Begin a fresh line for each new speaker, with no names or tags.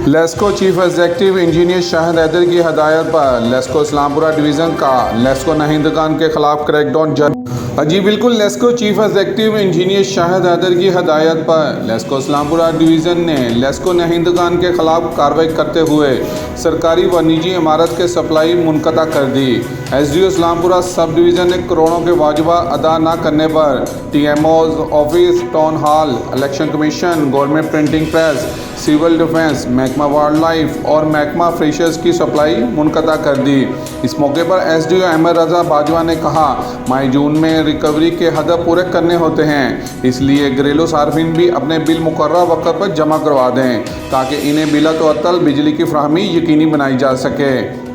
LESCO chief executive engineer Shahid Haider की हदायत पर लेस्को इस्लामपुरा डिवीज़न का लेस्को नाहिंदगान के खिलाफ क्रैकडाउन जारी। जी बिल्कुल, LESCO chief executive engineer Shahid Haider की हदायत पर लेस्को इस्लामपुरा डिवीज़न ने लेस्को नाहिंदगान के खिलाफ कार्रवाई करते हुए सरकारी व निजी इमारत के सप्लाई मुनक़ता कर दी। SDO इस्लामपुरा सब डिवीज़न ने करोड़ों के वाजिबा अदा न करने पर TMO's office, town hall, election commission, government printing press, civil defence, महकमा वाइल्ड लाइफ और महकमा फ्रेशर्स की सप्लाई मुनक़ता कर दी। इस मौके पर SDO अहमद रज़ा बाजवा ने कहा, मई जून में रिकवरी के हदफ पूरे करने होते हैं, इसलिए घरेलू सार्फिन भी अपने बिल मुकर्रर वक़्त पर जमा करवा दें ताकि इन्हें बिला तवत्तल बिजली की फ्राहमी यकीनी बनाई जा सके।